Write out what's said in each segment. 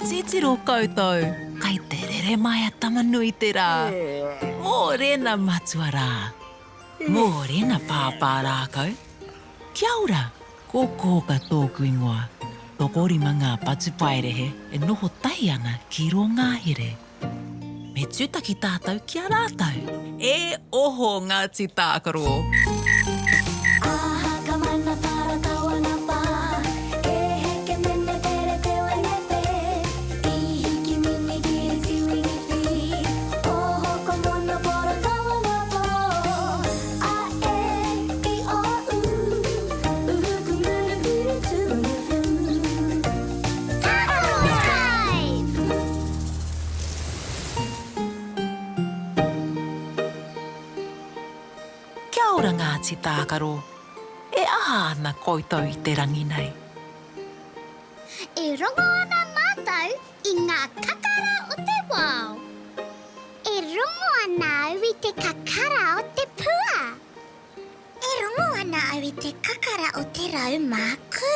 titiro koutou. Kai te rere mai a tamanui te rā. Mō rena matuara. Mō rena pāpārā kau. Kia ora, ko ka tōku ingoa. Tōko rima ngā patupaerehe e noho tai ana ki ro ngāhere. Me tūtaki tātou kia rātou. E oho Ngāti Tākaro. Kia ora Ngāti Tākaro, e aha ana koutou I te rangi nei. E rongo ana mātou I ngā kakara o te wao. E rongo ana au I te kakara o te pua. E rongo ana au I te kakara o te rau māku.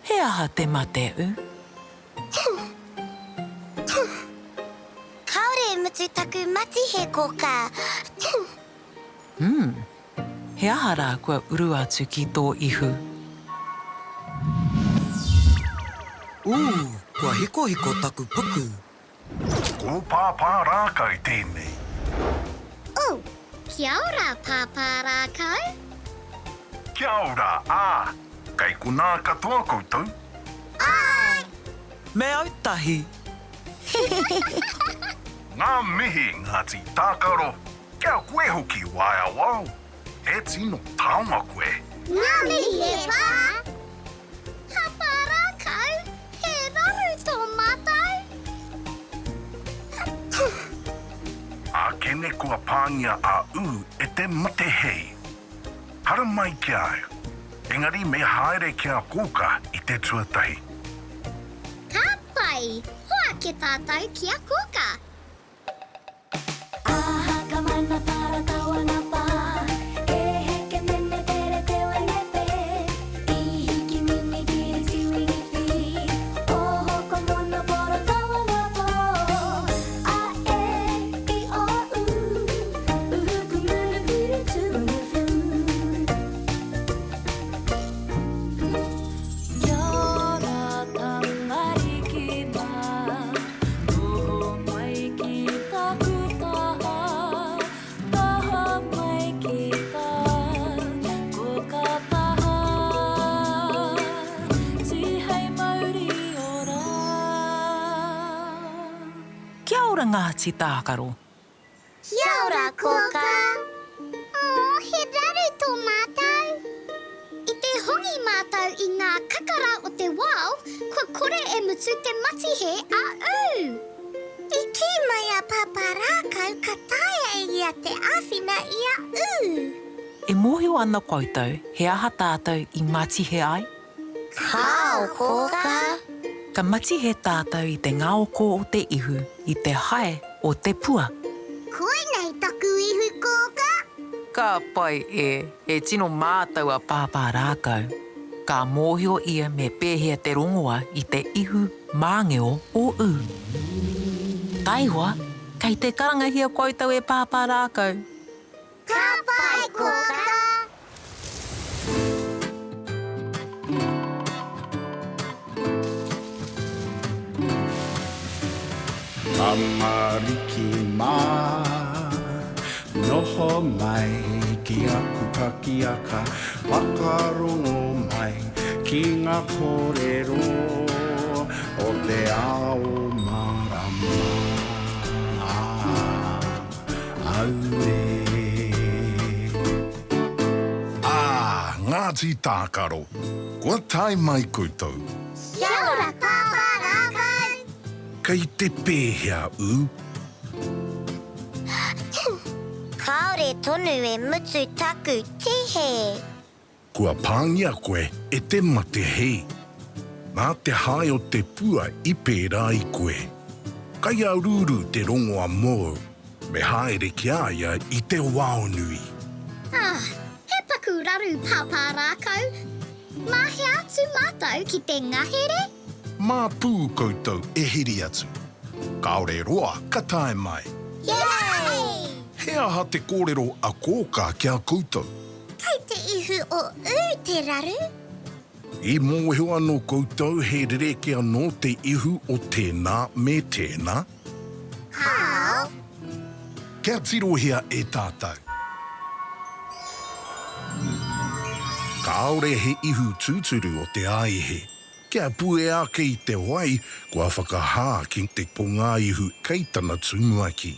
He aha te mate u? Kaore e mutu taku mati he koka. He aha rā kua uru atu ki tō ihu. Kua hiko taku puku. Ko pāpā rākau tēnei. Kia ora pāpā rākau. Kia ora, Kai kuna katoa koutou. Ai! Me autahi. Ngā mihi Ngāti Tākaro. Kia koe hoki waia wau. E tino taonga koe. Ngā mihi e pā. Pāpā rākau, he raru tō mātou. Kene kua pāngia a e te mate hei. Hara mai kia au. Engari me haere kia kōka I te tuatahi. Ka pai, hoa ke tātou kia kōka. Kia ora Ngāti Tākaro. Kia ora kōka. He raru tō mātou. I te hongi mātou I ngā kakara o te wao, kua kore e mutu te matihe a u. I ki mai a pāpā rākau ka taia e ia te āwhina I a u. E mōhio ana koutou, he aha tātou I matihe ai? Kao kōka. Ka matihe tātou I te ngaoko o te ihu, I te hae o te pua. Koe nei taku ihu kōka. Ka pai e tino mātou a pāpā rākau. Ka mōhio ia me pēhea te rongoa I te ihu māngeo o u. Taiwa, kei te karangahia koutou e pāpā rākau. Ka pai kōka. Tamariki mā, noho mai ki aku pakiaka, whakarongo mai ki ngā kōrero o te ao marama. Aue. Ngāti Tākaro. Kua tai mai koutou. Kia ora pāpā rākau. Kei te pēhea u. Kaore tonu e mutu taku tihe. Kua pāngia koe e te mate hei. Nā te hae o te pua I pērā I koe. Kai aururu te rongoa mō. Me haere ki aia I te wao nui. He paku raru pāpā rākau. Mahe atu mātou ki te ngahere. Mā pū koutou e hiri atu. Kaore roa, ka tae mai. Yay! Hea ha te kōrero a kōka kia koutou. Kai te ihu o te raru? I mōhio anō koutou he rereke anō te ihu o tēnā me tēnā. How? Kia tirohia e tātou. Kaore he ihu tūturu o te aihe. Kia pue ake I te wai, kua whakahā ki te ponga ihu kei tana tumuaki.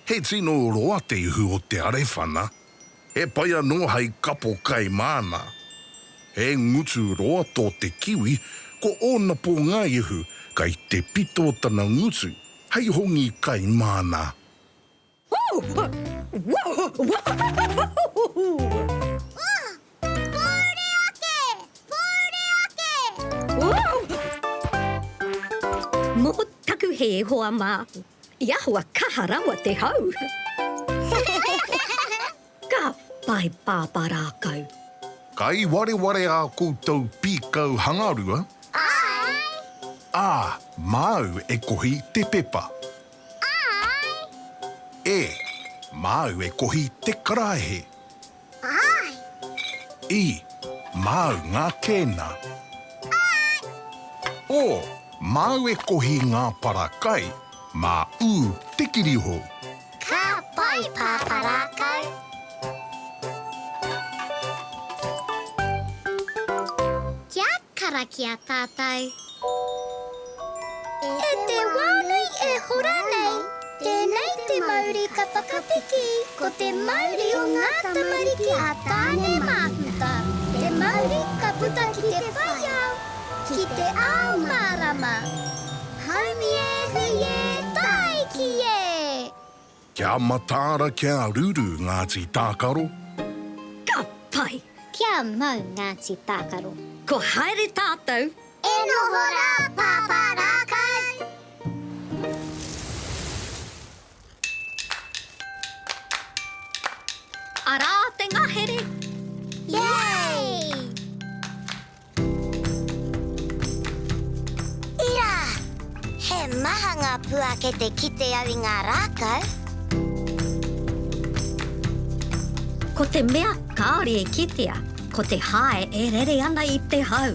He tino roa te ihu o te arewhana. He pai anō hei kapo kai mana. He ngutu roa tō te kiwi, ko ōna ponga ihu kai te pito tana ngutu. Hei hongi kai mana. Mō taku he hoa mā, I ahua kaha rawa te hau. Ka pai pāpā rākau. Kai ware a koutou pīkau hangarua. Ai! Ā, māu e kohi te pepa. Ai! E, māu e kohi te karaehe. Ai! I, māu ngā kēna. O, māu e kohi ngā parakai, mā te kiriho. Ka pai pāparākau. Kia kara ki a tātou. E te wānui e hora nei, tēnei te mauri ka whakapiki, ko te mauri o ngā tamariki a tāne māhuta. Te mauri ka puta ki te whaiau, ki te ao mārama. Haumi e hui e tai ki e. Kia matāra kia ruru Ngāti Tākaro. Ka pai, Kia mau Ngāti Tākaro. ko haere tātou. E noho rā pāparākau. Arā te ngahere. Yay! Ira, he maha ngā puake te kite au I ngā rākau. Ko te mea kāore e kitea, ko te hae e rere ana I te hau.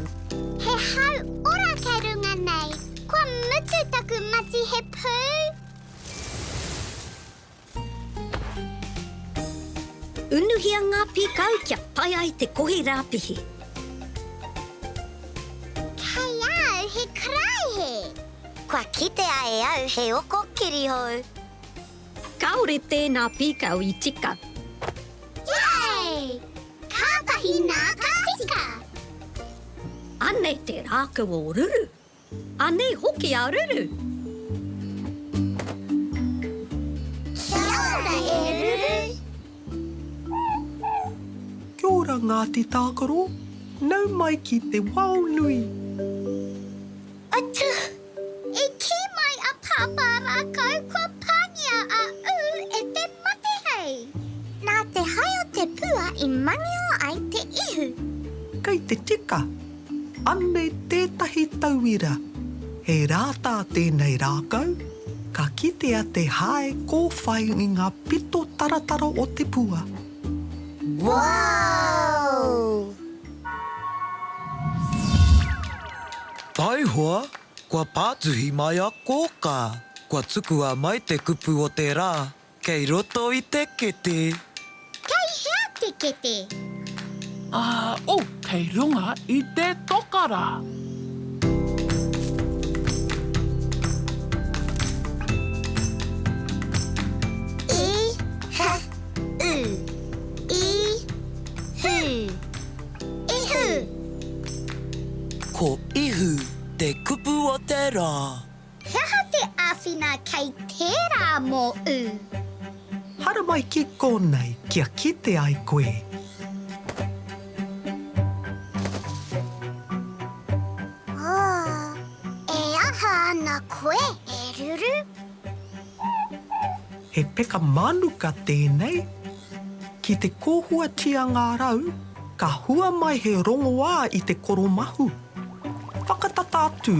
He hau ora kei runga nei, kua mutu taku mati he pū. Unuhia ngā pīkau kia pai ai te kohi rāpihi. Kei au he kraihe. Kua kite ai au he oko kirihou. Kaore tēnā pīkau I tika. Yay! Kātahi nā ka tika. Ane te rākau o ruru. Ane hoki a ruru. Kia ora e ruru. Kia ora Ngāti Tākaro, nau mai ki te wao nui. Atu! E ki mai a pāparākau kua pāngia a e te mate hei. Nā te hai o te pua I manio ai te ihu. Kei te tika, ane tētahi tauira. He rātā tēnei rākau, ka kitea te hae kōwhai I ngā pito taratara o te pua. Wow! Tai hoa, kua pātuhi mai a kōka. Kua tukua mai te kupu o te rā, kei roto I te kete. Kei hea te kete. Kei runga I te tokara. I, ha, u. I, hu. Ihu. Ko ihu, te kupu o te rā. Hea te āwhina kei tērā mō u. Hara mai ki konei, kia kite ai koe. Oh, e aha ana koe, e ruru. He peka manuka tēnei. Ki te kōhua tia ngā rau, ka hua mai he rongoā I te koromahu. whakatata atu?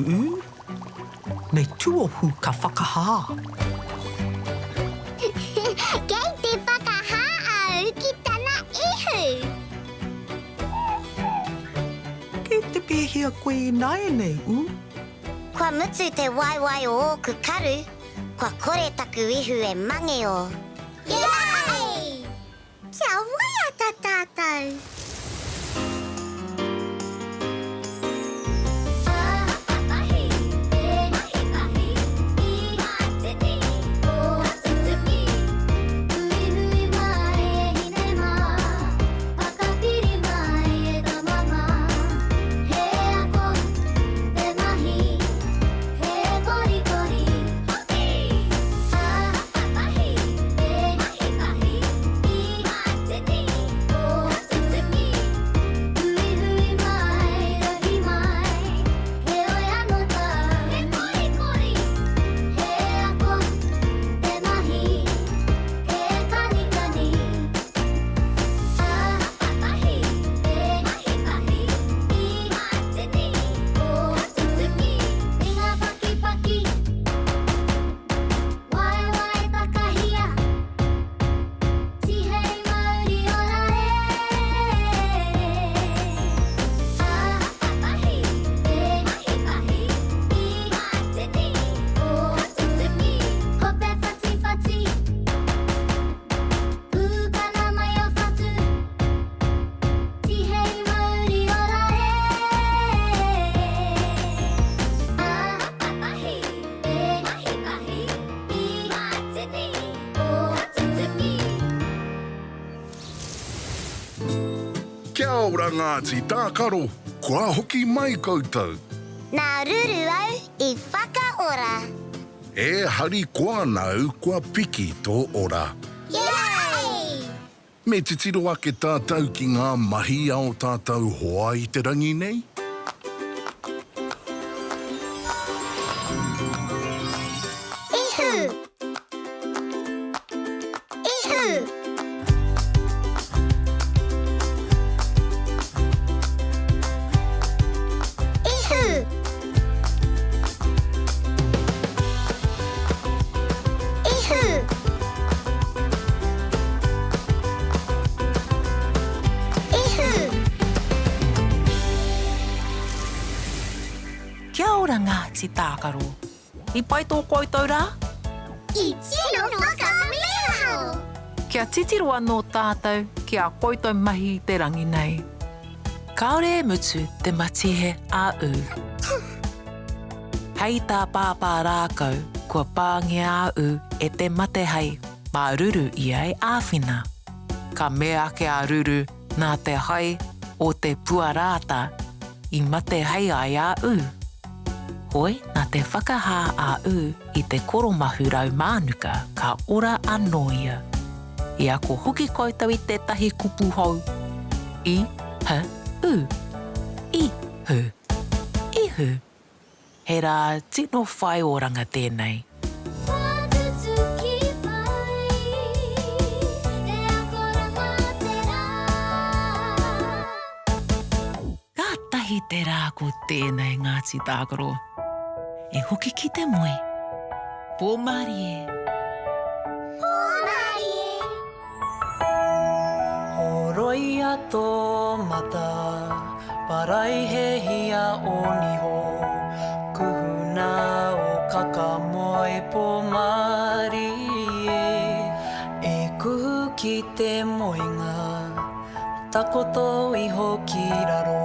Nei tuohu ka whakahā. Kei te whakahā au ki tana ihu. Kei te pēhia koe nai nei, Kua mutu te waiwai o ōku karu, kua kore taku ihu e mange o. Yay! Kia waia tā tātou. Kia ora Ngāti Tākaro, kua hoki mai koutou. Nā ruru au I whakaora. E hari kua nau kua piki tō ora. Yay! Me te tiro ake tātou ki ngā mahi ao tātou hoa I te rangi nei. Ihu! Ihu! Kia ora Ngāti Tākaro. I pai tō koutou rā? I tino whakamea! Kia titiro anō tātou ki a koutou mahi I te rangi nei. Kaore e mutu te matihe a u. Hei tā pāpā rākau kua pāngia a u e te mate hei mā ruru I ai āwhina. Ka mea ake a ruru nā te hai o te puarāta I mate hei ai a u. Hoi, nā te whakahā a u I te koromahu rau mānuka ka ora anō ia. I ako hoki koutou I tētahi kupu hou. I, ha, u. I, hu. Ihu. He rā tino whai oranga tēnei. Ka tahi te rā ko tēnei Ngāti Tākaro. E hoki ki te moe. Pōmari e. Horoia tō mata, parai he hia o niho. Kuhuna o kakamoe pōmari e. E kuhu ki te moenga, takoto iho ki raro.